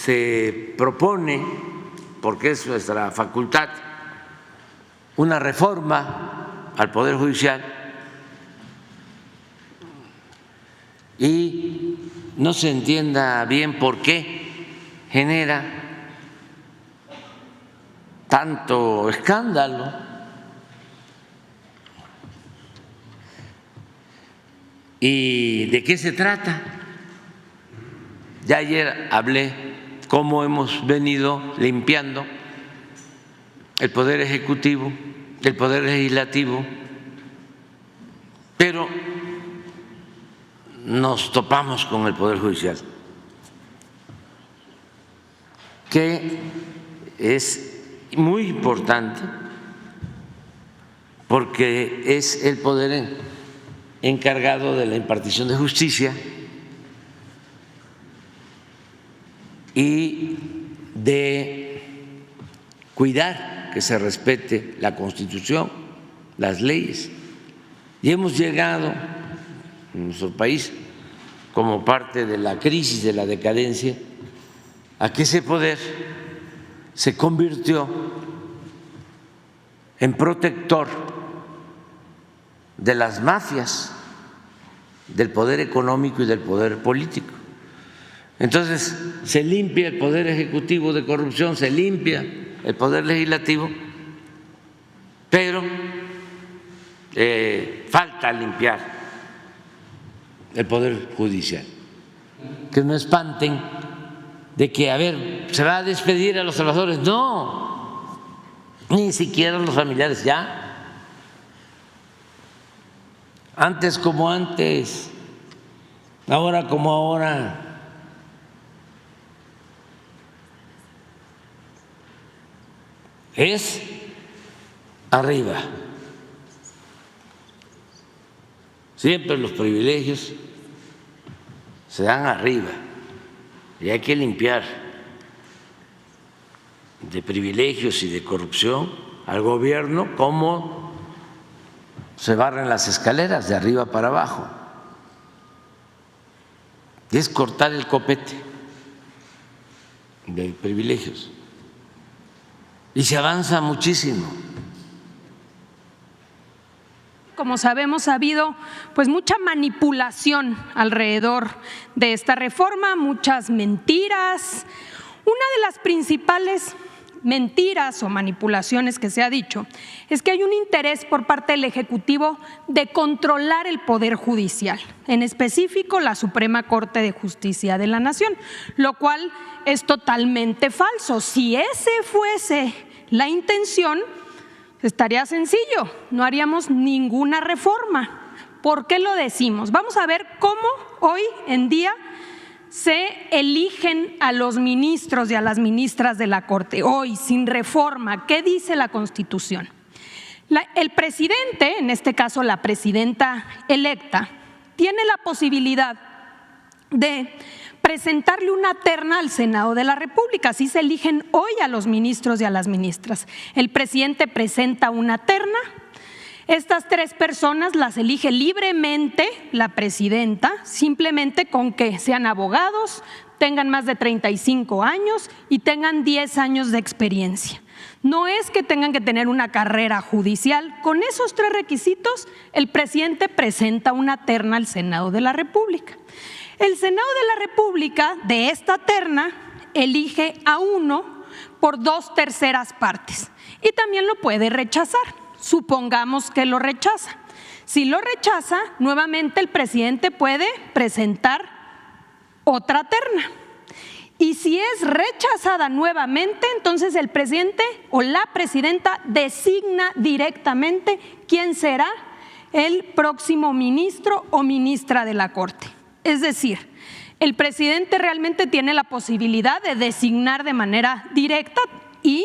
se propone, porque es nuestra facultad, una reforma al Poder Judicial y no se entienda bien por qué genera tanto escándalo. ¿Y de qué se trata? Ya ayer hablé cómo hemos venido limpiando el Poder Ejecutivo, el Poder Legislativo, pero nos topamos con el Poder Judicial, que es muy importante porque es el poder encargado de la impartición de justicia y de cuidar que se respete la Constitución, las leyes. Y hemos llegado en nuestro país, como parte de la crisis, de la decadencia, a que ese poder se convirtió en protector de las mafias, del poder económico y del poder político. Entonces se limpia el Poder Ejecutivo de corrupción, se limpia el Poder Legislativo, pero falta limpiar el Poder Judicial. Que no espanten de que, a ver, se va a despedir a los trabajadores. No, ni siquiera los familiares, ya. Antes como antes, ahora como ahora. Es arriba. Siempre los privilegios se dan arriba y hay que limpiar de privilegios y de corrupción al gobierno como se barren las escaleras de arriba para abajo. Y es cortar el copete de privilegios. Y se avanza muchísimo. Como sabemos, ha habido pues mucha manipulación alrededor de esta reforma, muchas mentiras. Una de las principales mentiras o manipulaciones que se ha dicho es que hay un interés por parte del Ejecutivo de controlar el Poder Judicial, en específico la Suprema Corte de Justicia de la Nación, lo cual es totalmente falso. Si ese fuese la intención, estaría sencillo, no haríamos ninguna reforma. ¿Por qué lo decimos? Vamos a ver cómo hoy en día se eligen a los ministros y a las ministras de la Corte, hoy sin reforma. ¿Qué dice la Constitución? El presidente, en este caso la presidenta electa, tiene la posibilidad de presentarle una terna al Senado de la República. Así se eligen hoy a los ministros y a las ministras. El presidente presenta una terna. Estas 3 personas las elige libremente la presidenta, simplemente con que sean abogados, tengan más de 35 años y tengan 10 años de experiencia. No es que tengan que tener una carrera judicial. Con esos 3 requisitos, el presidente presenta una terna al Senado de la República. El Senado de la República, de esta terna, elige a uno por 2/3 partes y también lo puede rechazar. Supongamos que lo rechaza. Si lo rechaza, nuevamente el presidente puede presentar otra terna. Y si es rechazada nuevamente, entonces el presidente o la presidenta designa directamente quién será el próximo ministro o ministra de la Corte. Es decir, el presidente realmente tiene la posibilidad de designar de manera directa y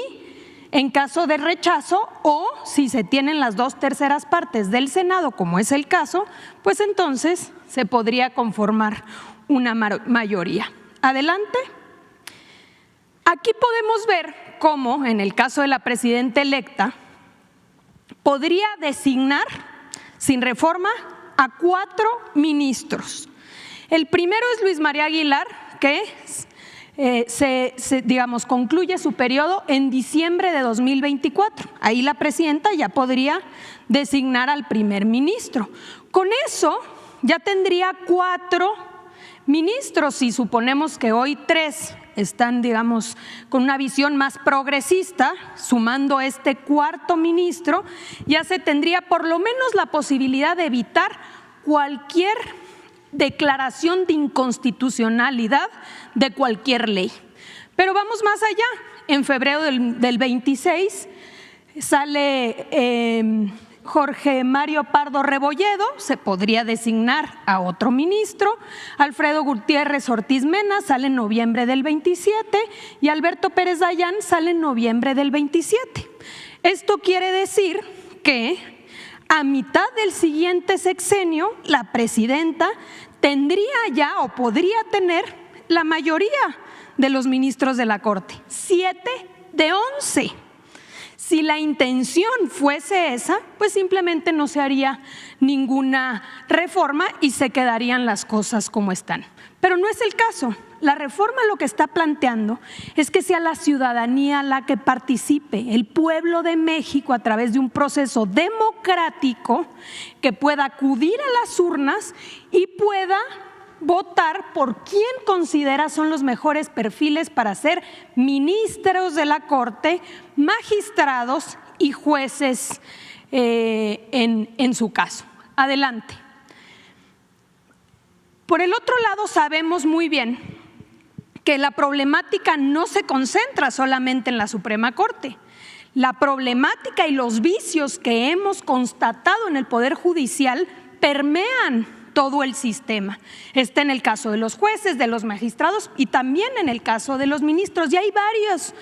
en caso de rechazo o si se tienen las 2/3 partes del Senado, como es el caso, pues entonces se podría conformar una mayoría. Adelante. Aquí podemos ver cómo, en el caso de la presidenta electa, podría designar sin reforma a 4 ministros. El primero es Luis María Aguilar, que concluye su periodo en diciembre de 2024. Ahí la presidenta ya podría designar al primer ministro. Con eso ya tendría 4 ministros, si suponemos que hoy 3 están, con una visión más progresista, sumando este 4.º ministro, ya se tendría por lo menos la posibilidad de evitar cualquier declaración de inconstitucionalidad de cualquier ley. Pero vamos más allá. En febrero del 26 sale Jorge Mario Pardo Rebolledo, se podría designar a otro ministro. Alfredo Gutiérrez Ortiz Mena sale en noviembre del 27 y Alberto Pérez Dayán sale en noviembre del 27. Esto quiere decir que a mitad del siguiente sexenio, la presidenta tendría ya o podría tener la mayoría de los ministros de la Corte, 7 de 11. Si la intención fuese esa, pues simplemente no se haría ninguna reforma y se quedarían las cosas como están. Pero no es el caso. La reforma lo que está planteando es que sea la ciudadanía la que participe, el pueblo de México, a través de un proceso democrático, que pueda acudir a las urnas y pueda votar por quién considera son los mejores perfiles para ser ministros de la Corte, magistrados y jueces en su caso. Adelante. Por el otro lado, sabemos muy bien que la problemática no se concentra solamente en la Suprema Corte. La problemática y los vicios que hemos constatado en el Poder Judicial permean todo el sistema. Está en el caso de los jueces, de los magistrados y también en el caso de los ministros. Y hay varios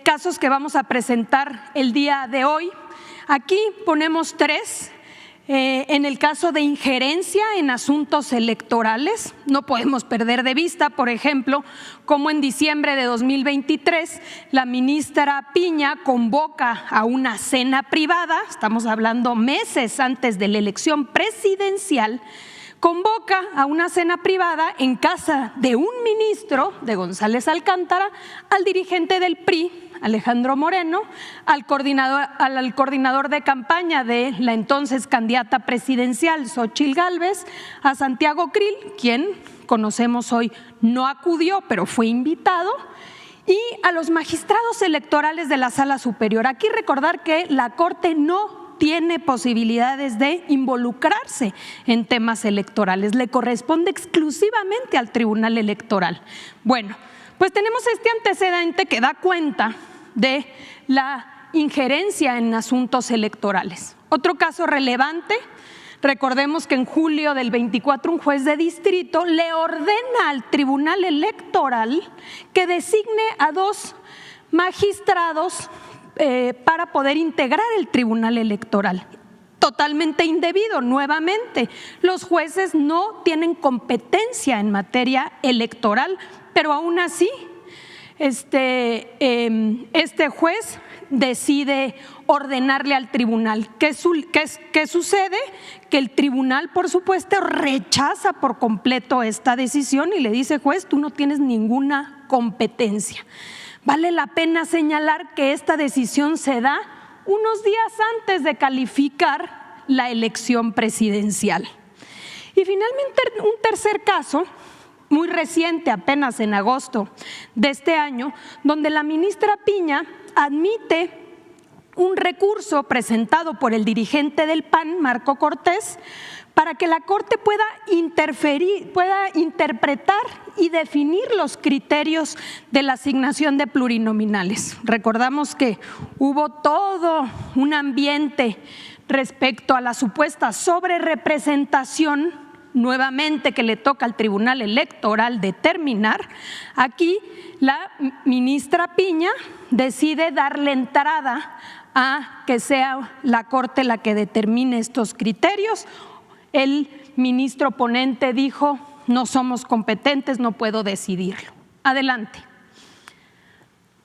casos que vamos a presentar el día de hoy. Aquí ponemos 3. En el caso de injerencia en asuntos electorales, no podemos perder de vista, por ejemplo, cómo en diciembre de 2023 la ministra Piña convoca a una cena privada, estamos hablando meses antes de la elección presidencial, convoca a una cena privada en casa de un ministro, de González Alcántara, al dirigente del PRI, Alejandro Moreno, al coordinador de campaña de la entonces candidata presidencial Xóchitl Gálvez, a Santiago Krill, quien conocemos hoy no acudió, pero fue invitado, y a los magistrados electorales de la Sala Superior. Aquí recordar que la Corte no tiene posibilidades de involucrarse en temas electorales, le corresponde exclusivamente al Tribunal Electoral. Bueno, pues tenemos este antecedente que da cuenta de la injerencia en asuntos electorales. Otro caso relevante, recordemos que en julio del 24 un juez de distrito le ordena al Tribunal Electoral que designe a 2 magistrados para poder integrar el Tribunal Electoral. Totalmente indebido, nuevamente. Los jueces no tienen competencia en materia electoral, pero aún así este juez decide ordenarle al tribunal. ¿Qué sucede? Que el tribunal, por supuesto, rechaza por completo esta decisión y le dice: juez, tú no tienes ninguna competencia. Vale la pena señalar que esta decisión se da unos días antes de calificar la elección presidencial. Y finalmente, un tercer caso, muy reciente, apenas en agosto de este año, donde la ministra Piña admite un recurso presentado por el dirigente del PAN, Marco Cortés, para que la Corte pueda interpretar y definir los criterios de la asignación de plurinominales. Recordamos que hubo todo un ambiente respecto a la supuesta sobrerepresentación, nuevamente que le toca al Tribunal Electoral determinar. Aquí la ministra Piña decide darle entrada a que sea la Corte la que determine estos criterios. El ministro ponente dijo: no somos competentes, no puedo decidirlo. Adelante.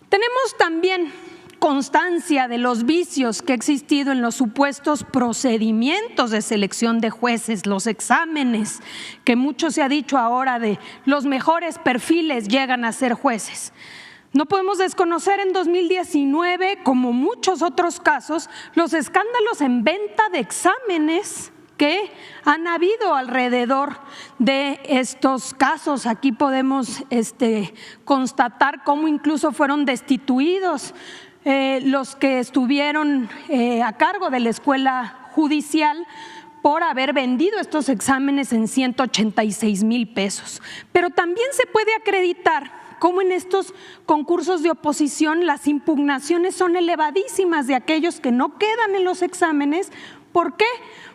Tenemos también constancia de los vicios que ha existido en los supuestos procedimientos de selección de jueces, los exámenes, que mucho se ha dicho ahora de los mejores perfiles llegan a ser jueces. No podemos desconocer en 2019, como muchos otros casos, los escándalos en venta de exámenes que han habido alrededor de estos casos. Aquí podemos constatar cómo incluso fueron destituidos los que estuvieron a cargo de la escuela judicial por haber vendido estos exámenes en 186,000 pesos. Pero también se puede acreditar cómo en estos concursos de oposición las impugnaciones son elevadísimas de aquellos que no quedan en los exámenes. ¿Por qué?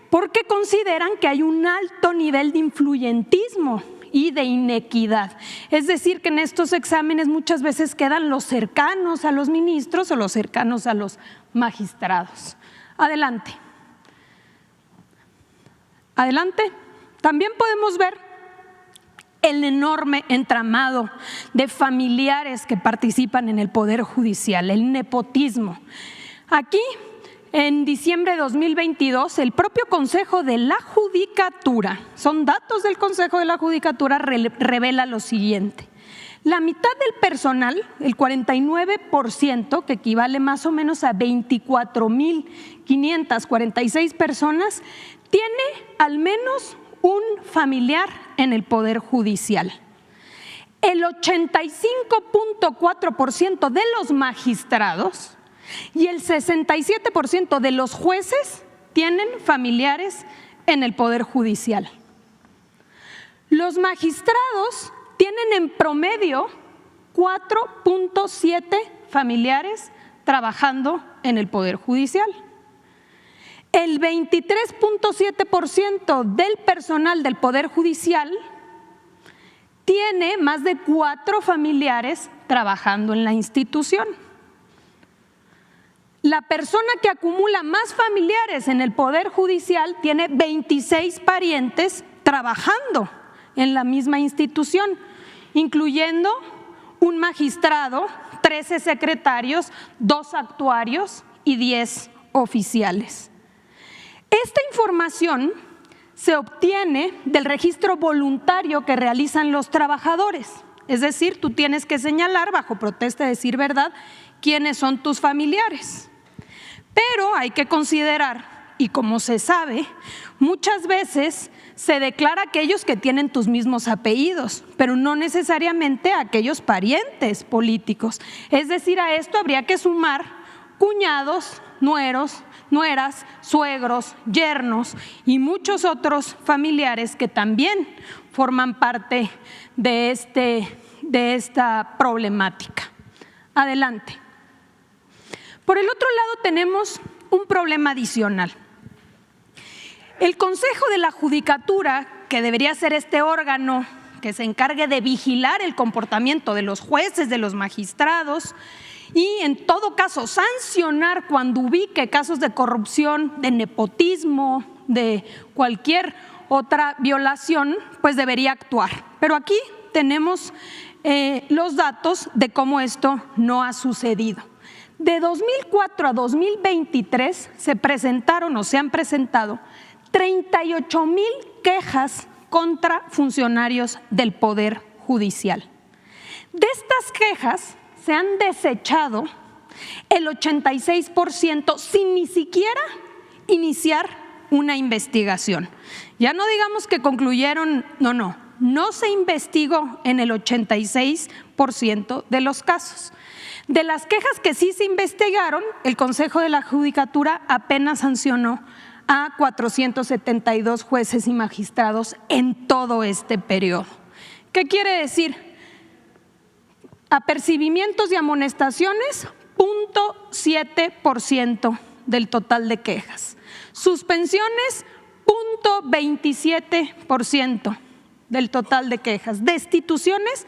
Porque consideran que hay un alto nivel de influyentismo y de inequidad. Es decir, que en estos exámenes muchas veces quedan los cercanos a los ministros o los cercanos a los magistrados. Adelante. Adelante. También podemos ver el enorme entramado de familiares que participan en el Poder Judicial, el nepotismo. Aquí, en diciembre de 2022, el propio Consejo de la Judicatura, son datos del Consejo de la Judicatura, revela lo siguiente. La mitad del personal, el 49%, que equivale más o menos a 24,546 personas, tiene al menos un familiar en el Poder Judicial. El 85,4% de los magistrados y el 67% de los jueces tienen familiares en el Poder Judicial. Los magistrados tienen en promedio 4,7 familiares trabajando en el Poder Judicial. El 23,7% del personal del Poder Judicial tiene más de 4 familiares trabajando en la institución. La persona que acumula más familiares en el Poder Judicial tiene 26 parientes trabajando en la misma institución, incluyendo un magistrado, 13 secretarios, 2 actuarios y 10 oficiales. Esta información se obtiene del registro voluntario que realizan los trabajadores. Es decir, tú tienes que señalar, bajo protesta de decir verdad, quiénes son tus familiares. Pero hay que considerar, y como se sabe, muchas veces se declara aquellos que tienen tus mismos apellidos, pero no necesariamente aquellos parientes políticos. Es decir, a esto habría que sumar cuñados, nueros, nueras, suegros, yernos y muchos otros familiares que también forman parte de esta problemática. Adelante. Por el otro lado tenemos un problema adicional. El Consejo de la Judicatura, que debería ser este órgano que se encargue de vigilar el comportamiento de los jueces, de los magistrados, y en todo caso sancionar cuando ubique casos de corrupción, de nepotismo, de cualquier otra violación, pues debería actuar. Pero aquí tenemos los datos de cómo esto no ha sucedido. De 2004 a 2023 se han presentado 38,000 quejas contra funcionarios del Poder Judicial. De estas quejas se han desechado el 86% sin ni siquiera iniciar una investigación. Ya no digamos que concluyeron, no se investigó en el 86% de los casos. De las quejas que sí se investigaron, el Consejo de la Judicatura apenas sancionó a 472 jueces y magistrados en todo este periodo. ¿Qué quiere decir? Apercibimientos y amonestaciones, 0,7% del total de quejas. Suspensiones, 0,27% del total de quejas. Destituciones,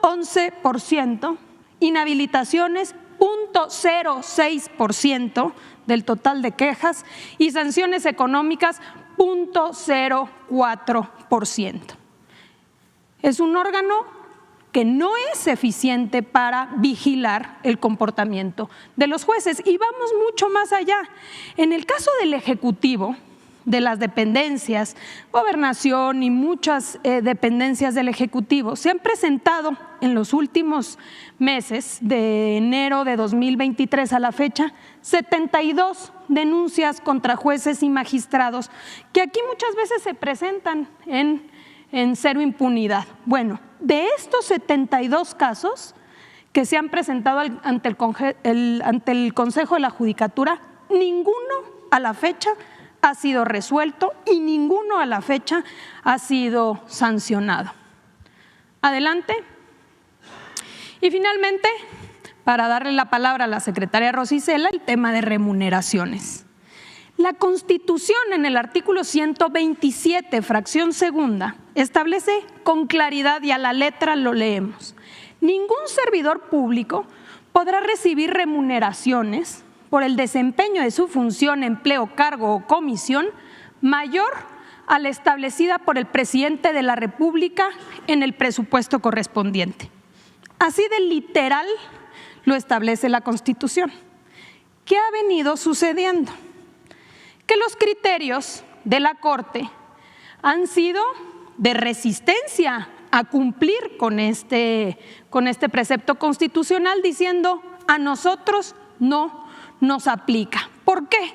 0,11%. Inhabilitaciones, 0,06% del total de quejas y sanciones económicas, 0,04%. Es un órgano que no es eficiente para vigilar el comportamiento de los jueces. Y vamos mucho más allá. En el caso del Ejecutivo, de las dependencias, Gobernación y muchas dependencias del Ejecutivo, se han presentado en los últimos meses, de enero de 2023 a la fecha, 72 denuncias contra jueces y magistrados, que aquí muchas veces se presentan en cero impunidad. Bueno, de estos 72 casos que se han presentado ante el Consejo de la Judicatura, ninguno a la fecha ha sido resuelto y ninguno a la fecha ha sido sancionado. Adelante. Y finalmente, para darle la palabra a la secretaria Rosy Cela, el tema de remuneraciones. La Constitución, en el artículo 127, fracción segunda, establece con claridad, y a la letra lo leemos: ningún servidor público podrá recibir remuneraciones por el desempeño de su función, empleo, cargo o comisión mayor a la establecida por el presidente de la República en el presupuesto correspondiente. Así de literal lo establece la Constitución. ¿Qué ha venido sucediendo? Que los criterios de la Corte han sido de resistencia a cumplir con este precepto constitucional, diciendo: a nosotros no nos aplica. ¿Por qué?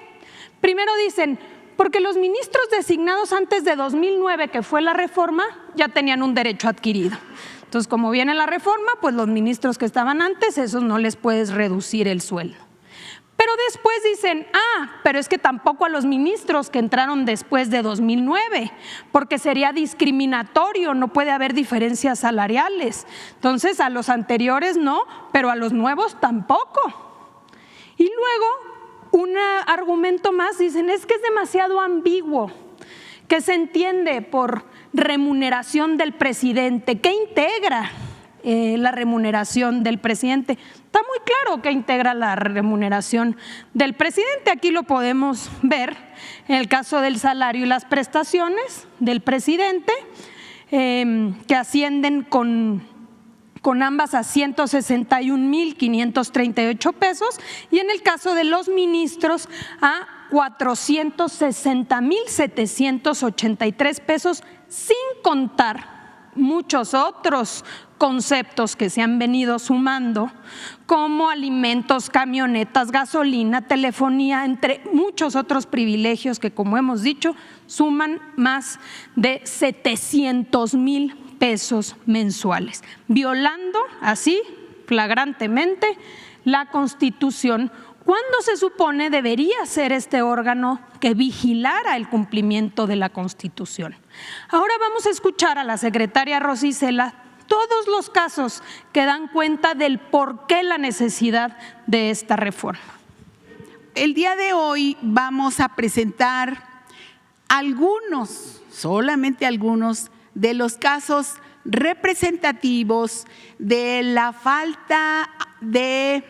Primero dicen, porque los ministros designados antes de 2009, que fue la reforma, ya tenían un derecho adquirido. Entonces, como viene la reforma, pues los ministros que estaban antes, esos no les puedes reducir el sueldo. Pero después dicen, pero es que tampoco a los ministros que entraron después de 2009, porque sería discriminatorio, no puede haber diferencias salariales. Entonces, a los anteriores no, pero a los nuevos tampoco. Y luego, un argumento más, dicen, es que es demasiado ambiguo, que se entiende por remuneración del presidente. ¿Qué integra la remuneración del presidente? Está muy claro que integra la remuneración del presidente. Aquí lo podemos ver en el caso del salario y las prestaciones del presidente, que ascienden con ambas a 161,538 pesos, y en el caso de los ministros a 460,783 pesos, sin contar muchos otros conceptos que se han venido sumando, como alimentos, camionetas, gasolina, telefonía, entre muchos otros privilegios que, como hemos dicho, suman más de 700,000 pesos mensuales, violando así flagrantemente la Constitución, cuando se supone debería ser este órgano que vigilara el cumplimiento de la Constitución. Ahora vamos a escuchar a la secretaria Rosy Cela todos los casos que dan cuenta del por qué la necesidad de esta reforma. El día de hoy vamos a presentar algunos, solamente algunos, de los casos representativos de la falta de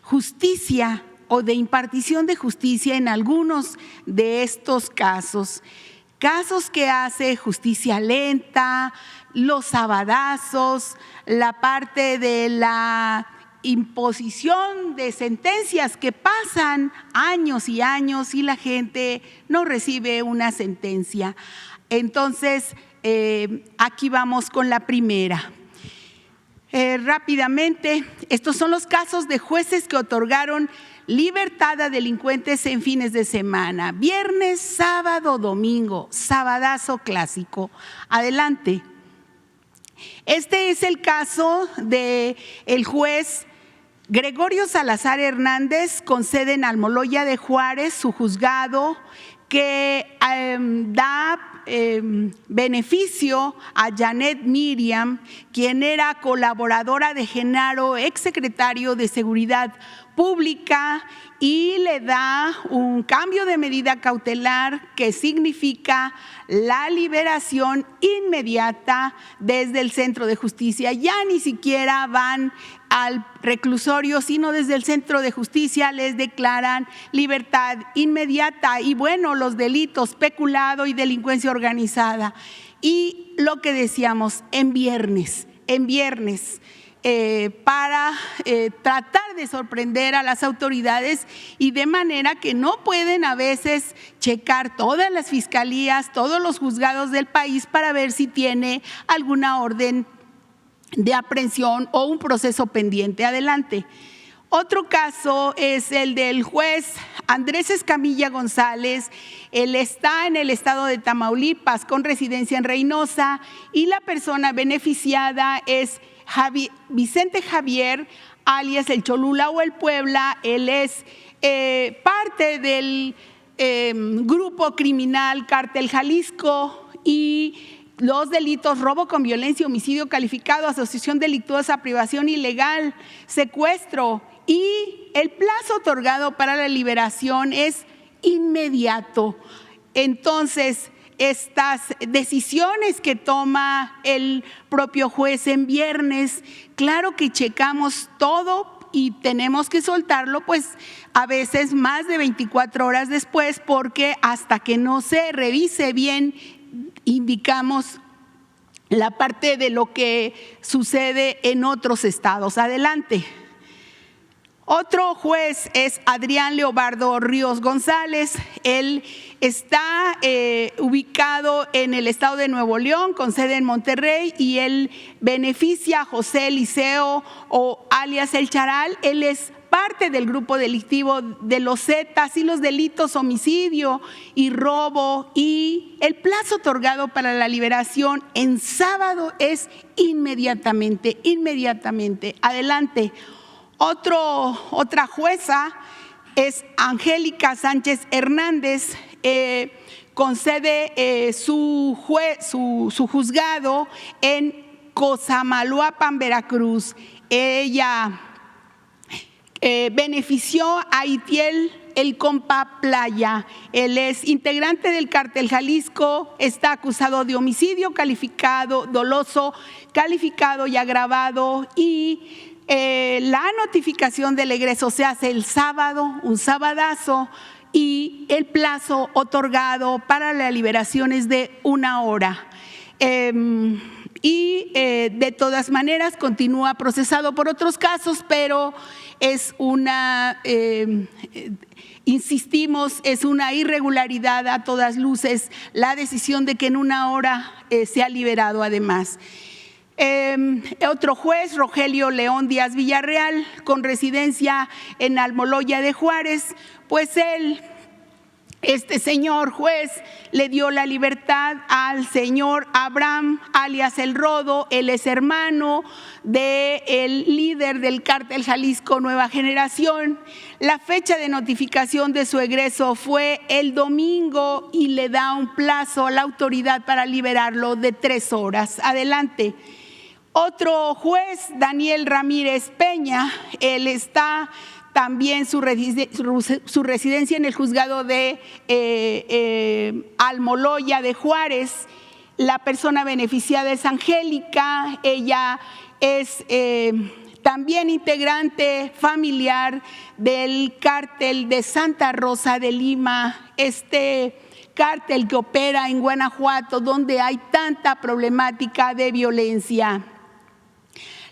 justicia o de impartición de justicia en algunos de estos casos. Casos que hace justicia lenta, los sabadazos, la parte de la imposición de sentencias que pasan años y años y la gente no recibe una sentencia. Entonces, aquí vamos con la primera. Rápidamente, estos son los casos de jueces que otorgaron libertad a delincuentes en fines de semana, viernes, sábado, domingo, sabadazo clásico. Adelante. Este es el caso de el juez Gregorio Salazar Hernández, con sede en Almoloya de Juárez, su juzgado, que da beneficio a Janet Miriam, quien era colaboradora de Genaro, exsecretario de Seguridad Pública, y le da un cambio de medida cautelar que significa la liberación inmediata desde el centro de justicia. Ya ni siquiera van al reclusorio, sino desde el centro de justicia les declaran libertad inmediata. Y bueno, los delitos peculado y delincuencia organizada. Y lo que decíamos, en viernes, en viernes para tratar de sorprender a las autoridades, y de manera que no pueden a veces checar todas las fiscalías, todos los juzgados del país para ver si tiene alguna orden de aprehensión o un proceso pendiente. Adelante. Otro caso es el del juez Andrés Escamilla González. Él está en el estado de Tamaulipas con residencia en Reynosa, y la persona beneficiada es Vicente Javier, alias el Cholula o el Puebla. Él es parte del grupo criminal Cártel Jalisco, y los delitos robo con violencia, homicidio calificado, asociación delictuosa, privación ilegal, secuestro, y el plazo otorgado para la liberación es inmediato. Entonces, estas decisiones que toma el propio juez en viernes, claro que checamos todo y tenemos que soltarlo, pues a veces más de 24 horas después, porque hasta que no se revise bien, indicamos la parte de lo que sucede en otros estados. Adelante. Otro juez es Adrián Leobardo Ríos González. Él está ubicado en el estado de Nuevo León, con sede en Monterrey, y él beneficia a José Eliseo, o alias El Charal. Él es parte del grupo delictivo de los Zetas y los delitos homicidio y robo, y el plazo otorgado para la liberación en sábado es inmediatamente. Adelante. Otra jueza es Angélica Sánchez Hernández, con sede su juzgado en Cosamaloapan, Veracruz. Ella benefició a Itiel el Compa Playa. Él es integrante del Cártel Jalisco, está acusado de homicidio calificado, doloso, calificado y agravado, y la notificación del egreso se hace el sábado, un sabadazo, y el plazo otorgado para la liberación es de 1 hora. De todas maneras continúa procesado por otros casos, pero es insistimos, es una irregularidad a todas luces la decisión de que en 1 hora sea liberado además. Otro juez, Rogelio León Díaz Villarreal, con residencia en Almoloya de Juárez, pues este señor juez le dio la libertad al señor Abraham, alias El Rodo. Él es hermano del líder del Cártel Jalisco Nueva Generación. La fecha de notificación de su egreso fue el domingo, y le da un plazo a la autoridad para liberarlo de 3 horas. Adelante. Otro juez, Daniel Ramírez Peña, él está también su residencia en el juzgado de Almoloya de Juárez. La persona beneficiada es Angélica. Ella es también integrante familiar del Cártel de Santa Rosa de Lima, este cártel que opera en Guanajuato, donde hay tanta problemática de violencia.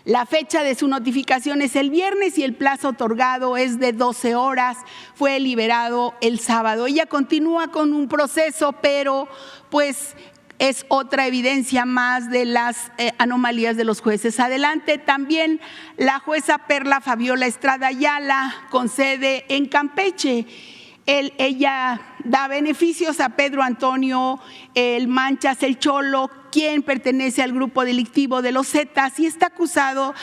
La fecha de su notificación es el viernes y el plazo otorgado es de 12 horas. Fue liberado el sábado. Ella continúa con un proceso, pero pues es otra evidencia más de las anomalías de los jueces. Adelante. También la jueza Perla Fabiola Estrada Ayala, con sede en Campeche. Ella da beneficios a Pedro Antonio El Manchas El Cholo, quien pertenece al grupo delictivo de los Zetas y está acusado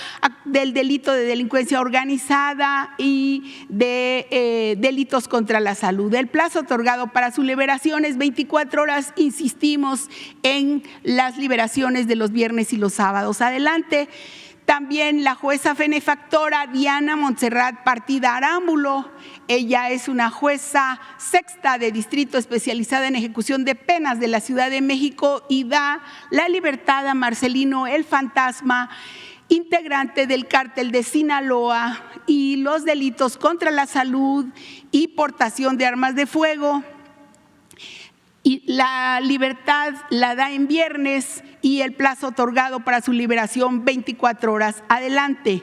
del delito de delincuencia organizada y de delitos contra la salud. El plazo otorgado para su liberación es 24 horas. Insistimos en las liberaciones de los viernes y los sábados. Adelante. También la jueza benefactora Diana Montserrat Partida Arámbulo. Ella es una jueza sexta de distrito especializada en ejecución de penas de la Ciudad de México, y da la libertad a Marcelino El Fantasma, integrante del Cártel de Sinaloa, y los delitos contra la salud y portación de armas de fuego. y la libertad la da en viernes y el plazo otorgado para su liberación 24 horas adelante.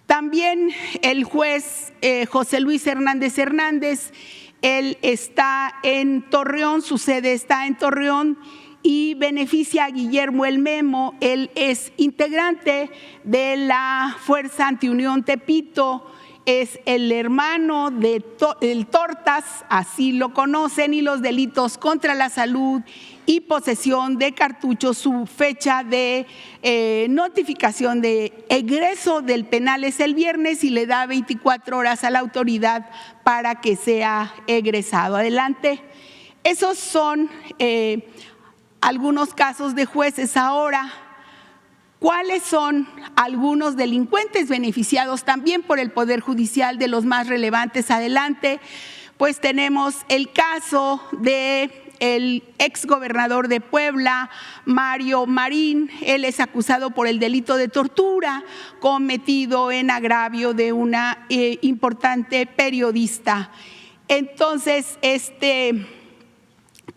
También el juez José Luis Hernández Hernández, él está en Torreón, su sede está en Torreón y beneficia a Guillermo el Memo. Él es integrante de la Fuerza Antiunión Tepito, es el hermano de el Tortas, así lo conocen, y los delitos contra la salud y posesión de cartuchos. Su fecha de notificación de egreso del penal es el viernes y le da 24 horas a la autoridad para que sea egresado. Adelante. Esos son algunos casos de jueces. Ahora, ¿cuáles son algunos delincuentes beneficiados también por el Poder Judicial, de los más relevantes? Adelante. Pues tenemos el caso de el exgobernador de Puebla, Mario Marín. Él es acusado por el delito de tortura cometido en agravio de una importante periodista. Entonces, este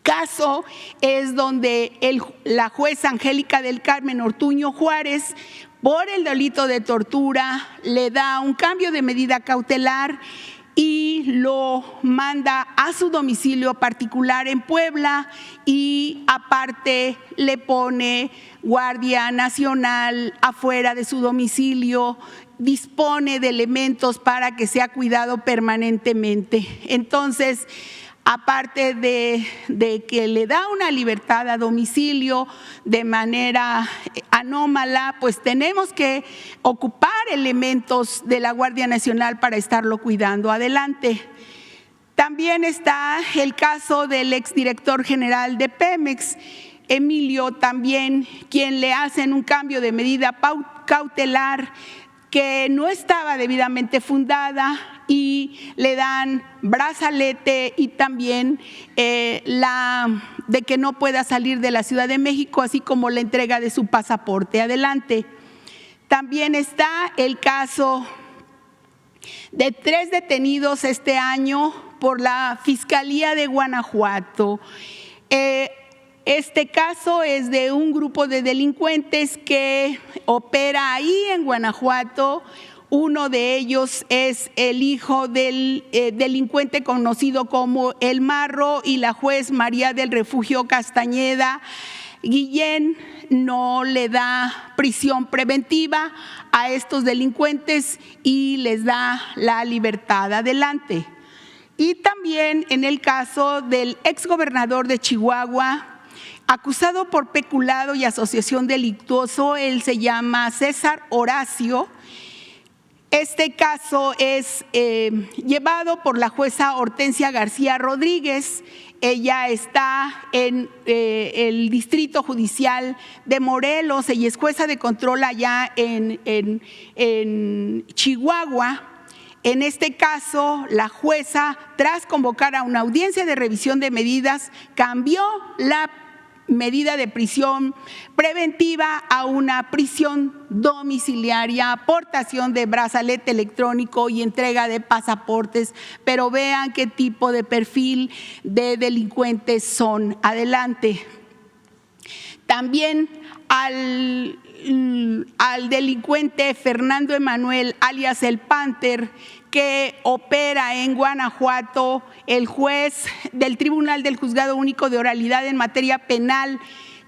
caso es donde la jueza Angélica del Carmen Ortuño Juárez, por el delito de tortura, le da un cambio de medida cautelar y lo manda a su domicilio particular en Puebla, y aparte le pone Guardia Nacional afuera de su domicilio, dispone de elementos para que sea cuidado permanentemente. Entonces, aparte de que le da una libertad a domicilio de manera anómala, pues tenemos que ocupar elementos de la Guardia Nacional para estarlo cuidando. Adelante. También está el caso del exdirector general de Pemex, Emilio, también, quien le hacen un cambio de medida cautelar que no estaba debidamente fundada, y le dan brazalete y también de que no pueda salir de la Ciudad de México, así como la entrega de su pasaporte. Adelante. También está el caso de 3 detenidos este año por la Fiscalía de Guanajuato. Este caso es de un grupo de delincuentes que opera ahí en Guanajuato. Uno de ellos es el hijo del delincuente conocido como El Marro, y la juez María del Refugio Castañeda Guillén no le da prisión preventiva a estos delincuentes y les da la libertad. Adelante. Y también en el caso del exgobernador de Chihuahua, acusado por peculado y asociación delictuoso, él se llama César Horacio. Este caso es llevado por la jueza Hortensia García Rodríguez. Ella está en el Distrito Judicial de Morelos, ella es jueza de control allá en Chihuahua. En este caso, la jueza, tras convocar a una audiencia de revisión de medidas, cambió la medida de prisión preventiva a una prisión domiciliaria, aportación de brazalete electrónico y entrega de pasaportes. Pero vean qué tipo de perfil de delincuentes son. Adelante. También al delincuente Fernando Emanuel, alias el Panther, que opera en Guanajuato, el juez del Tribunal del Juzgado Único de Oralidad en materia penal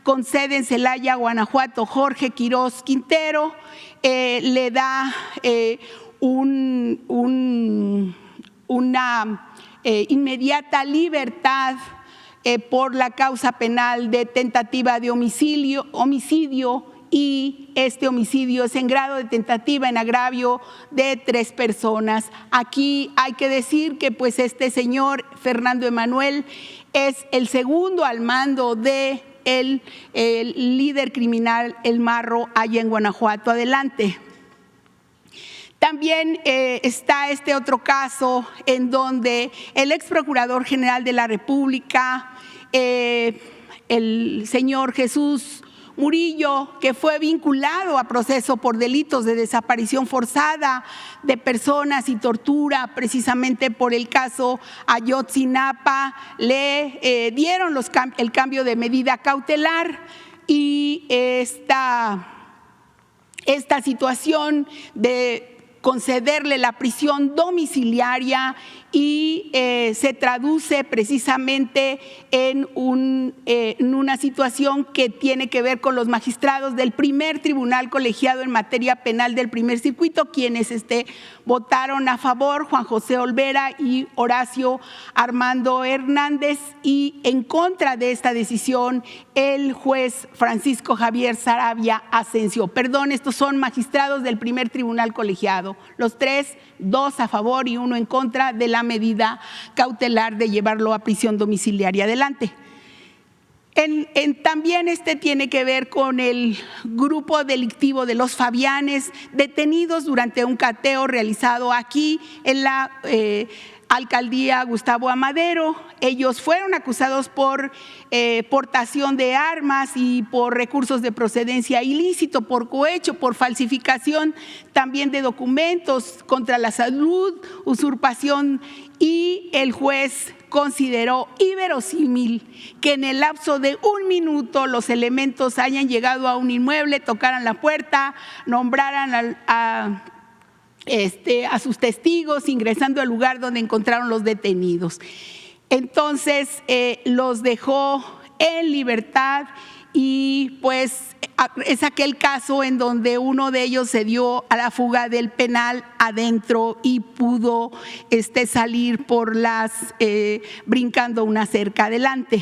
con sede en Celaya, Guanajuato, Jorge Quirós Quintero, le da una inmediata libertad por la causa penal de tentativa de homicidio, y este homicidio es en grado de tentativa en agravio de 3 personas. Aquí hay que decir que pues este señor Fernando Emanuel es el segundo al mando de el líder criminal El Marro allá en Guanajuato. Adelante. También está este otro caso en donde el ex procurador general de la República, el señor Jesús Murillo, que fue vinculado a proceso por delitos de desaparición forzada de personas y tortura, precisamente por el caso Ayotzinapa, le dieron el cambio de medida cautelar y esta situación de concederle la prisión domiciliaria y se traduce precisamente en una situación que tiene que ver con los magistrados del primer tribunal colegiado en materia penal del primer circuito, quienes votaron a favor, Juan José Olvera y Horacio Armando Hernández, y en contra de esta decisión el juez Francisco Javier Saravia Asensio. Perdón, estos son magistrados del primer tribunal colegiado, los tres, 2 a favor y 1 en contra de la medida cautelar de llevarlo a prisión domiciliaria. Adelante. También tiene que ver con el grupo delictivo de los Fabianes, detenidos durante un cateo realizado aquí en la alcaldía Gustavo Amadero. Ellos fueron acusados por portación de armas y por recursos de procedencia ilícito, por cohecho, por falsificación también de documentos contra la salud, usurpación, y el juez consideró inverosímil que en el lapso de 1 minuto los elementos hayan llegado a un inmueble, tocaran la puerta, nombraran a sus testigos, ingresando al lugar donde encontraron los detenidos. Entonces los dejó en libertad y pues es aquel caso en donde uno de ellos se dio a la fuga del penal adentro y pudo salir por brincando una cerca. Adelante.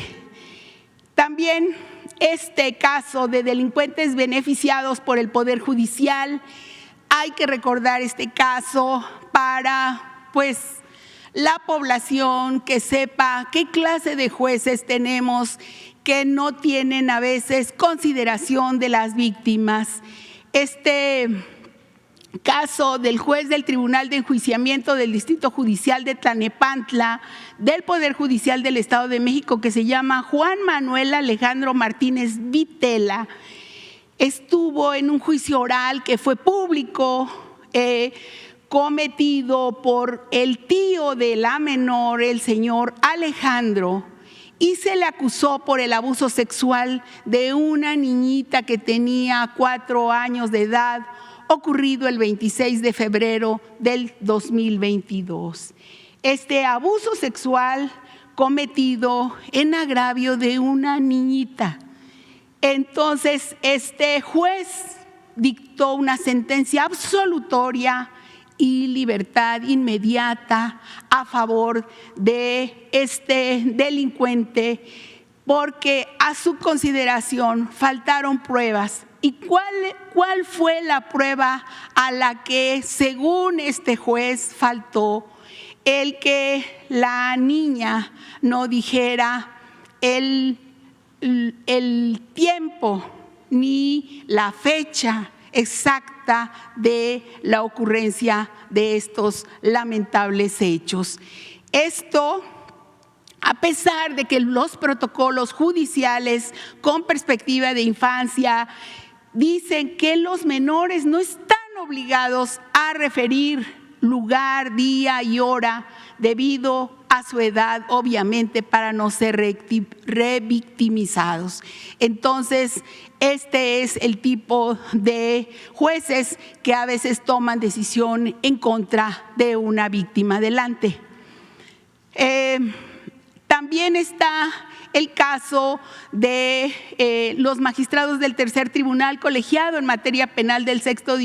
También este caso de delincuentes beneficiados por el Poder Judicial, hay que recordar este caso para la población que sepa qué clase de jueces tenemos que no tienen a veces consideración de las víctimas. Este caso del juez del Tribunal de Enjuiciamiento del Distrito Judicial de Tlalnepantla, del Poder Judicial del Estado de México, que se llama Juan Manuel Alejandro Martínez Vitela, estuvo en un juicio oral que fue público, cometido por el tío de la menor, el señor Alejandro, y se le acusó por el abuso sexual de una niñita que tenía 4 años de edad, ocurrido el 26 de febrero del 2022. Este abuso sexual cometido en agravio de una niñita. Entonces, este juez dictó una sentencia absolutoria y libertad inmediata a favor de este delincuente, porque a su consideración faltaron pruebas. ¿Y cuál fue la prueba a la que, según este juez, faltó? El que la niña no dijera el tiempo ni la fecha exacta de la ocurrencia de estos lamentables hechos. Esto, a pesar de que los protocolos judiciales con perspectiva de infancia dicen que los menores no están obligados a referir lugar, día y hora debido a su edad, obviamente, para no ser revictimizados. Entonces, este es el tipo de jueces que a veces toman decisión en contra de una víctima. Adelante. También está el caso de los magistrados del tercer tribunal colegiado en materia penal del sexto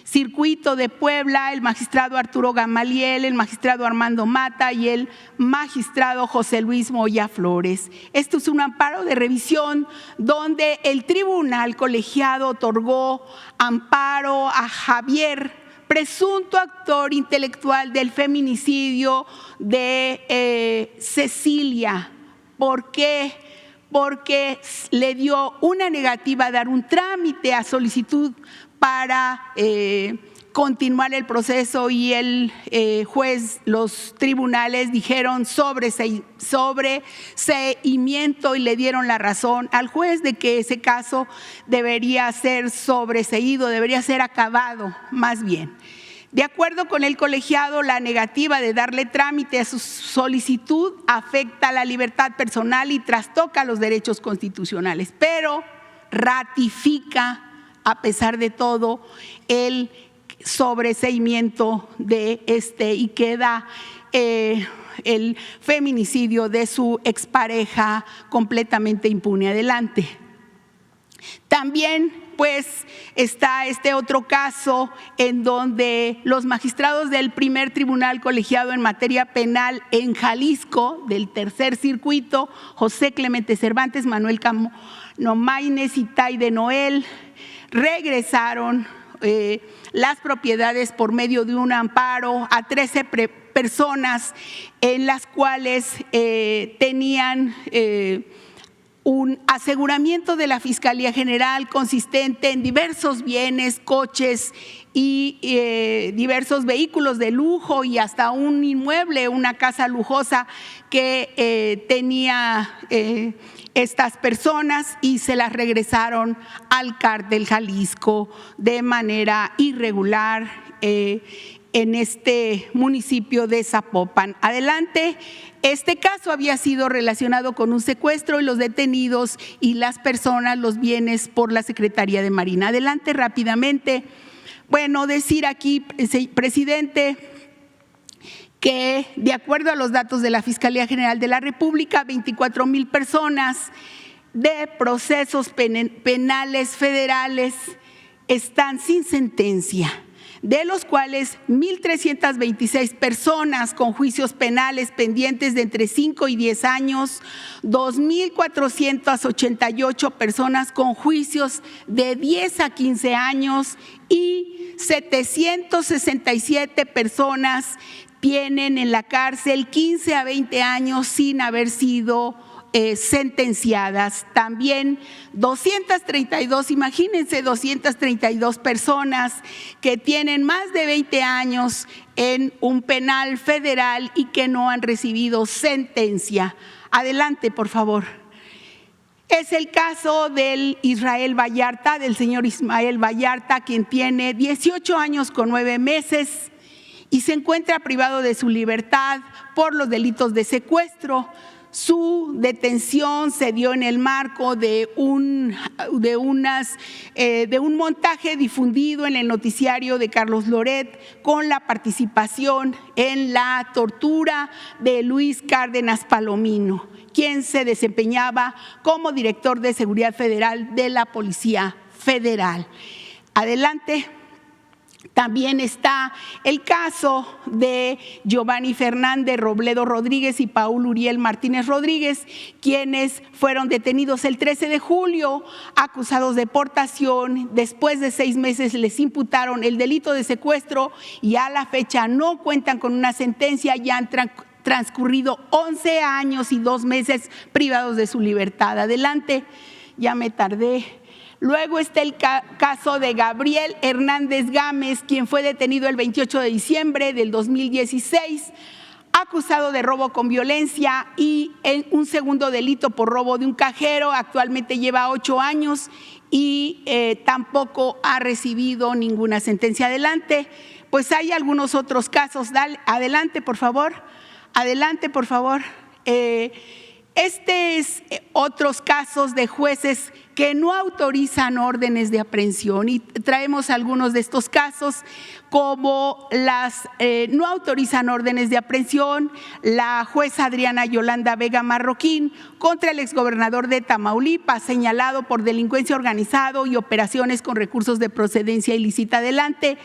circuito de Puebla, el magistrado Arturo Gamaliel, el magistrado Armando Mata y el magistrado José Luis Moya Flores. Esto es un amparo de revisión donde el tribunal colegiado otorgó amparo a Javier, presunto actor intelectual del feminicidio de Cecilia. ¿Por qué? Porque le dio una negativa a dar un trámite a solicitud para continuar el proceso y el juez, los tribunales dijeron sobreseimiento y le dieron la razón al juez de que ese caso debería ser sobreseído, debería ser acabado más bien. De acuerdo con el colegiado, la negativa de darle trámite a su solicitud afecta la libertad personal y trastoca los derechos constitucionales, pero ratifica, a pesar de todo, el sobreseimiento de y queda el feminicidio de su expareja completamente impune. Adelante. También pues está este otro caso en donde los magistrados del primer tribunal colegiado en materia penal en Jalisco, del tercer circuito, José Clemente Cervantes, Manuel Canomaines y Tai de Noel, regresaron las propiedades por medio de un amparo a 13 personas en las cuales tenían un aseguramiento de la Fiscalía General consistente en diversos bienes, coches y diversos vehículos de lujo y hasta un inmueble, una casa lujosa que tenía estas personas y se las regresaron al Cártel Jalisco de manera irregular en este municipio de Zapopan. Adelante. Este caso había sido relacionado con un secuestro y los detenidos y las personas, los bienes por la Secretaría de Marina. Adelante rápidamente. Bueno, decir aquí, presidente, que de acuerdo a los datos de la Fiscalía General de la República, 24,000 personas de procesos penales federales están sin sentencia, de los cuales 1,326 personas con juicios penales pendientes de entre 5 y 10 años, 2,488 personas con juicios de 10 a 15 años y 767 personas tienen en la cárcel 15 a 20 años sin haber sido sentenciadas. También 232, imagínense, 232 personas que tienen más de 20 años en un penal federal y que no han recibido sentencia. Adelante, por favor. Es el caso del señor Ismael Vallarta, quien tiene 18 años con 9 meses y se encuentra privado de su libertad por los delitos de secuestro. Su detención se dio en el marco de un montaje difundido en el noticiario de Carlos Loret con la participación en la tortura de Luis Cárdenas Palomino, quien se desempeñaba como director de Seguridad Federal de la Policía Federal. Adelante. También está el caso de Giovanni Fernández Robledo Rodríguez y Paul Uriel Martínez Rodríguez, quienes fueron detenidos el 13 de julio, acusados de deportación. Después de 6 meses les imputaron el delito de secuestro y a la fecha no cuentan con una sentencia, ya han transcurrido 11 años y 2 meses privados de su libertad. Adelante, ya me tardé. Luego está el caso de Gabriel Hernández Gámez, quien fue detenido el 28 de diciembre del 2016, acusado de robo con violencia y en un segundo delito por robo de un cajero. Actualmente lleva 8 años y tampoco ha recibido ninguna sentencia. Adelante. Pues hay algunos otros casos. Adelante, por favor. Adelante, por favor. Otros casos de jueces que no autorizan órdenes de aprehensión y traemos algunos de estos casos, como no autorizan órdenes de aprehensión la jueza Adriana Yolanda Vega Marroquín contra el exgobernador de Tamaulipas, señalado por delincuencia organizada y operaciones con recursos de procedencia ilícita. Adelante.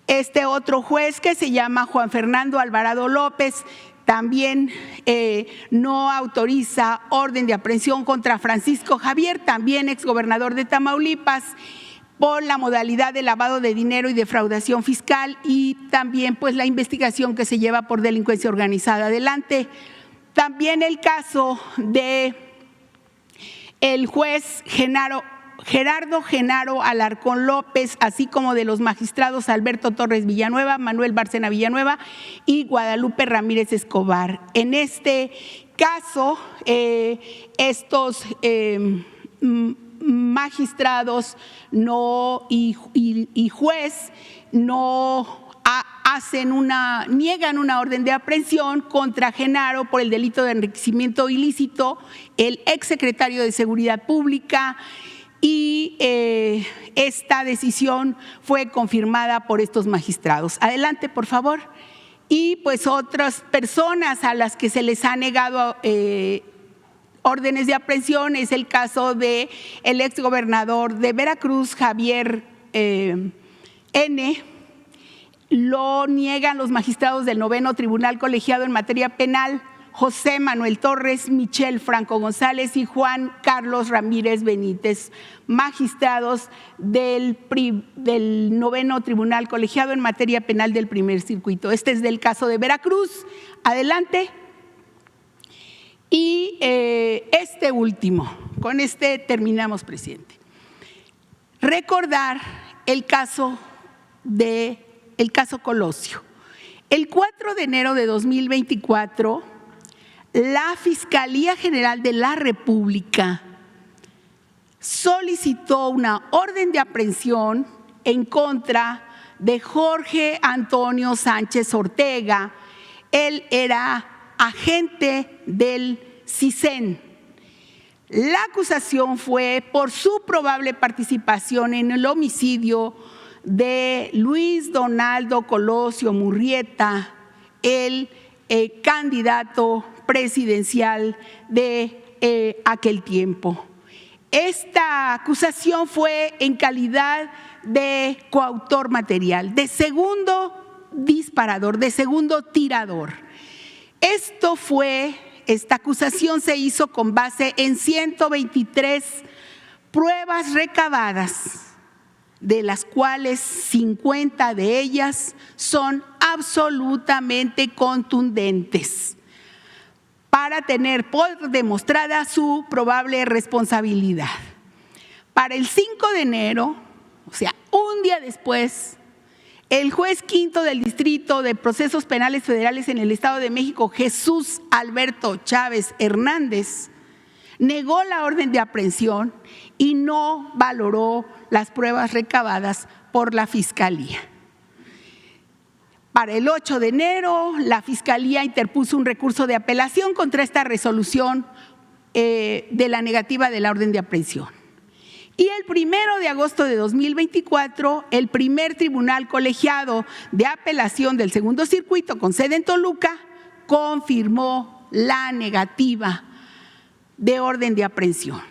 Este otro juez, que se llama Juan Fernando Alvarado López, también no autoriza orden de aprehensión contra Francisco Javier, también exgobernador de Tamaulipas, por la modalidad de lavado de dinero y defraudación fiscal, y también pues la investigación que se lleva por delincuencia organizada. Adelante. También el caso de el juez Genaro Gerardo Genaro Alarcón López, así como de los magistrados Alberto Torres Villanueva, Manuel Bárcena Villanueva y Guadalupe Ramírez Escobar. En este caso, estos magistrados y juez no niegan una orden de aprehensión contra Genaro por el delito de enriquecimiento ilícito, el exsecretario de Seguridad Pública, y esta decisión fue confirmada por estos magistrados. Adelante, por favor. Y pues otras personas a las que se les ha negado órdenes de aprehensión es el caso de el exgobernador de Veracruz, Javier N. Lo niegan los magistrados del 9º Tribunal Colegiado en materia penal, José Manuel Torres, Michelle Franco González y Juan Carlos Ramírez Benítez, magistrados del 9º Tribunal Colegiado en materia penal del primer circuito. Este es del caso de Veracruz. Adelante. Y este último, con este terminamos, presidente. Recordar el caso Colosio. El 4 de enero de 2024, la Fiscalía General de la República solicitó una orden de aprehensión en contra de Jorge Antonio Sánchez Ortega. Él era agente del CISEN. La acusación fue por su probable participación en el homicidio de Luis Donaldo Colosio Murrieta, el candidato presidencial de aquel tiempo. Esta acusación fue en calidad de coautor material, de segundo disparador, de segundo tirador. Esta acusación se hizo con base en 123 pruebas recabadas, de las cuales 50 de ellas son absolutamente contundentes para tener por demostrada su probable responsabilidad. Para el 5 de enero, o sea, un día después, el juez quinto del Distrito de Procesos Penales Federales en el Estado de México, Jesús Alberto Chávez Hernández, negó la orden de aprehensión y no valoró las pruebas recabadas por la Fiscalía. Para el 8 de enero, la Fiscalía interpuso un recurso de apelación contra esta resolución de la negativa de la orden de aprehensión. Y el 1 de agosto de 2024, el primer tribunal colegiado de apelación del segundo circuito con sede en Toluca confirmó la negativa de orden de aprehensión.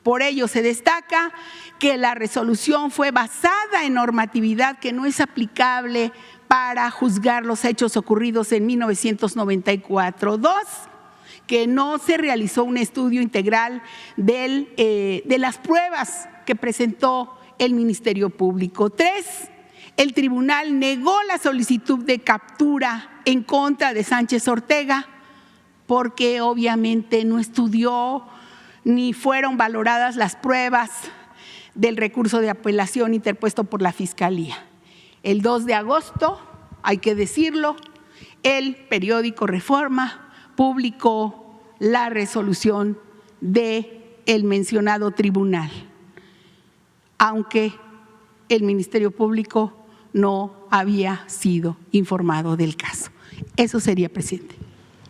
Por ello se destaca que la resolución fue basada en normatividad que no es aplicable para juzgar los hechos ocurridos en 1994. 2, que no se realizó un estudio integral de las pruebas que presentó el Ministerio Público. 3, el tribunal negó la solicitud de captura en contra de Sánchez Ortega porque obviamente no estudió ni fueron valoradas las pruebas del recurso de apelación interpuesto por la Fiscalía. El 2 de agosto, hay que decirlo, el periódico Reforma publicó la resolución del mencionado tribunal, aunque el Ministerio Público no había sido informado del caso. Eso sería, presidente.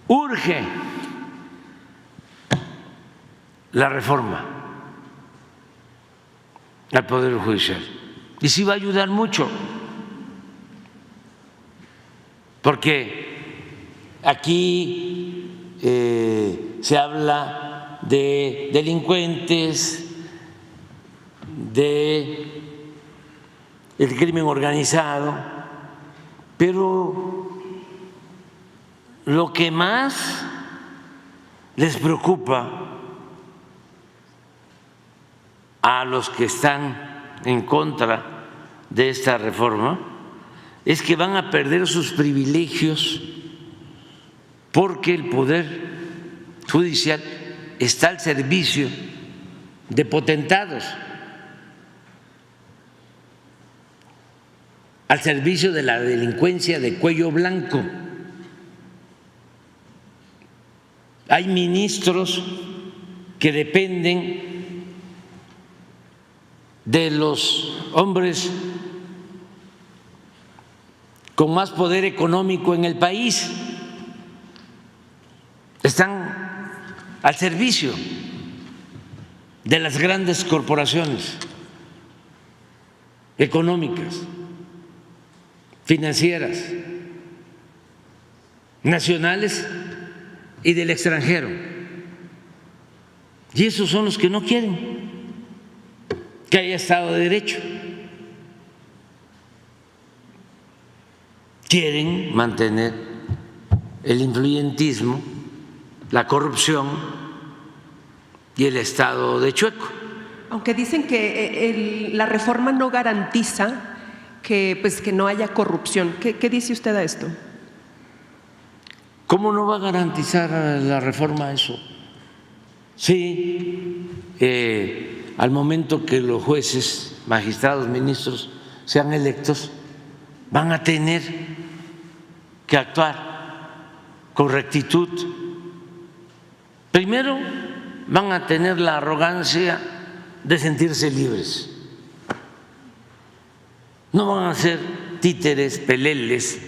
Urge la reforma al Poder Judicial y sí va a ayudar mucho, porque aquí se habla de delincuentes, de el crimen organizado, pero lo que más les preocupa a los que están en contra de esta reforma es que van a perder sus privilegios porque el Poder Judicial está al servicio de potentados al servicio de la delincuencia de cuello blanco. Hay ministros que dependen de los hombres con más poder económico en el país, están al servicio de las grandes corporaciones económicas, financieras, nacionales y del extranjero. Y esos son los que no quieren que haya Estado de Derecho. Quieren mantener el influyentismo, la corrupción y el estado de chueco. Aunque dicen que la reforma no garantiza que no haya corrupción. ¿Qué dice usted a esto? ¿Cómo no va a garantizar la reforma eso? Sí, al momento que los jueces, magistrados, ministros sean electos, van a tener que actuar con rectitud. Primero, van a tener la arrogancia de sentirse libres. No van a ser títeres, peleles,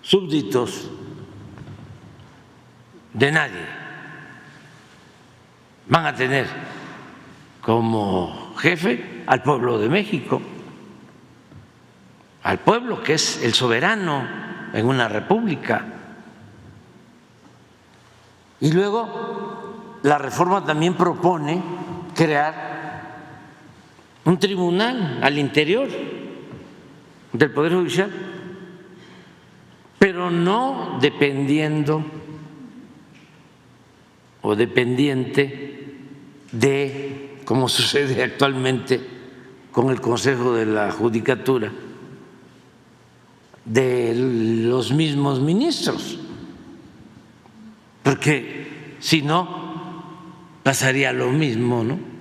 súbditos de nadie. Van a tener como jefe al pueblo de México, al pueblo que es el soberano en una república. Y luego la reforma también propone crear un tribunal al interior del Poder Judicial, pero no dependiendo o dependiente de, como sucede actualmente con el Consejo de la Judicatura, de los mismos ministros, porque si no pasaría lo mismo, ¿no?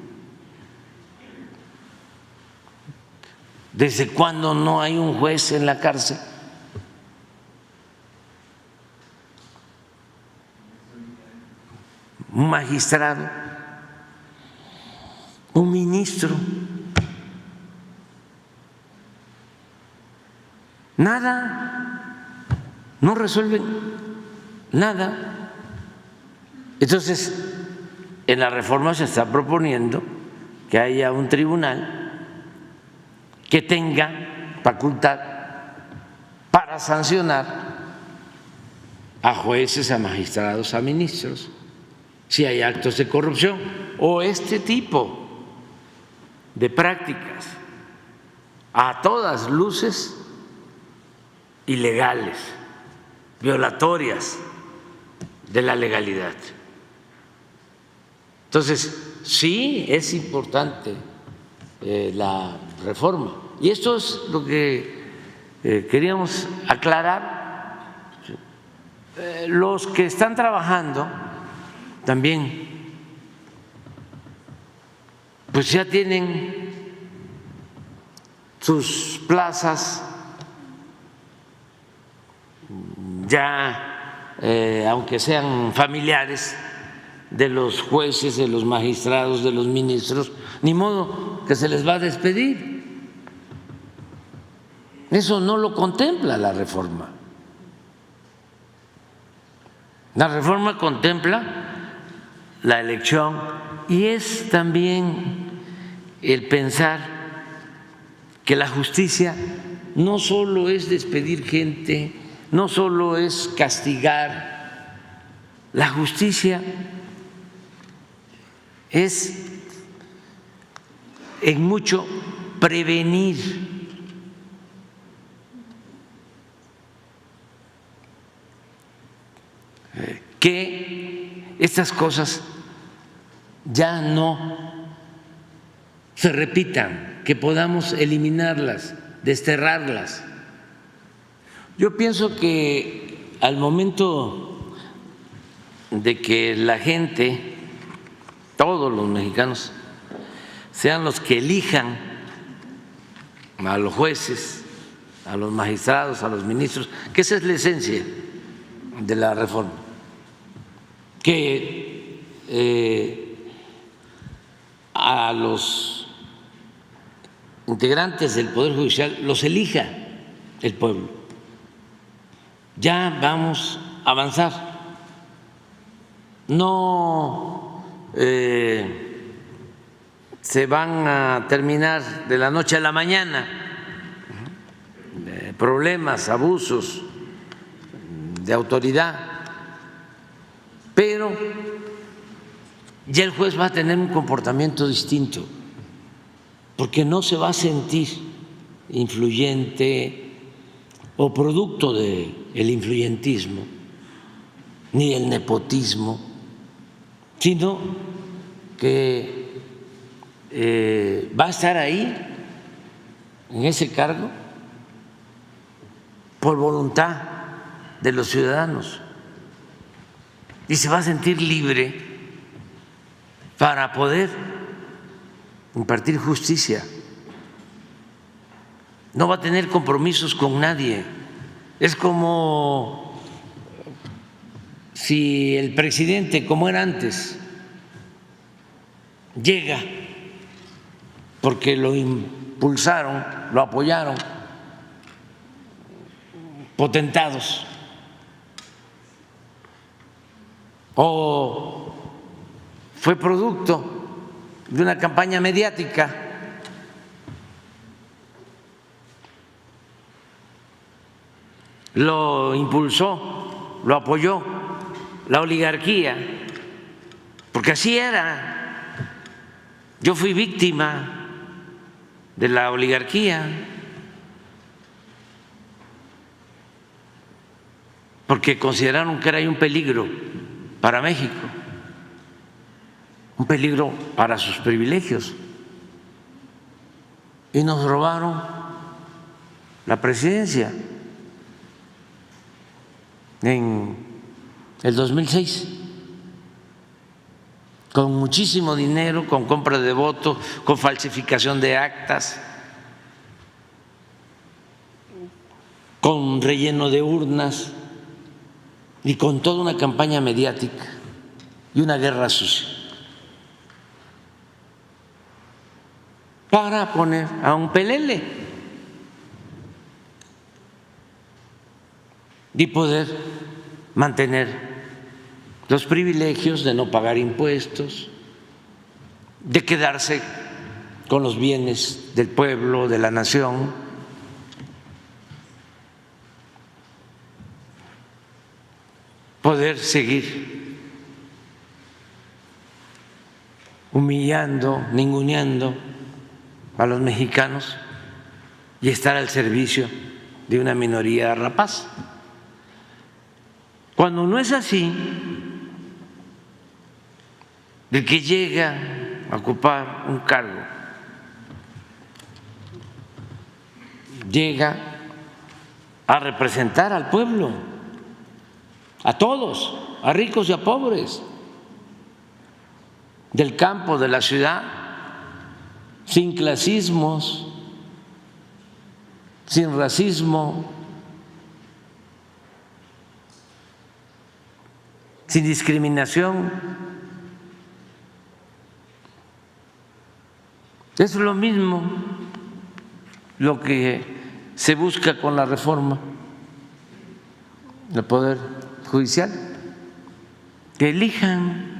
¿Desde cuándo no hay un juez en la cárcel? Un magistrado, un ministro, nada, no resuelven nada. Entonces, en la reforma se está proponiendo que haya un tribunal que tenga facultad para sancionar a jueces, a magistrados, a ministros, si hay actos de corrupción o este tipo de prácticas, a todas luces ilegales, violatorias de la legalidad. Entonces, sí es importante la reforma. Y esto es lo que queríamos aclarar. Los que están trabajando también, pues ya tienen sus plazas, ya aunque sean familiares de los jueces, de los magistrados, de los ministros, ni modo que se les va a despedir. Eso no lo contempla la reforma. La reforma contempla la elección y es también el pensar que la justicia no solo es despedir gente, no solo es castigar, la justicia es en mucho prevenir. Que estas cosas ya no se repitan, que podamos eliminarlas, desterrarlas. Yo pienso que al momento de que la gente, todos los mexicanos, sean los que elijan a los jueces, a los magistrados, a los ministros, que esa es la esencia de la reforma, que a los integrantes del Poder Judicial los elija el pueblo. Ya vamos a avanzar. No se van a terminar de la noche a la mañana problemas, abusos de autoridad, pero ya el juez va a tener un comportamiento distinto, porque no se va a sentir influyente o producto del influyentismo ni el nepotismo, sino que va a estar ahí en ese cargo por voluntad de los ciudadanos y se va a sentir libre para poder impartir justicia. No va a tener compromisos con nadie. Es como si el presidente, como era antes, llega porque lo impulsaron, lo apoyaron potentados o fue producto de una campaña mediática. Lo impulsó, lo apoyó la oligarquía, porque así era. Yo fui víctima de la oligarquía, porque consideraron que era un peligro para México, un peligro para sus privilegios, y nos robaron la presidencia en el 2006, con muchísimo dinero, con compra de votos, con falsificación de actas, con relleno de urnas y con toda una campaña mediática y una guerra sucia para poner a un pelele y poder mantener los privilegios de no pagar impuestos, de quedarse con los bienes del pueblo, de la nación. Poder seguir humillando, ninguneando a los mexicanos y estar al servicio de una minoría rapaz. Cuando no es así, el que llega a ocupar un cargo llega a representar al pueblo, a todos, a ricos y a pobres, del campo, de la ciudad, sin clasismos, sin racismo, sin discriminación. Es lo mismo lo que se busca con la reforma del Poder Judicial, que elijan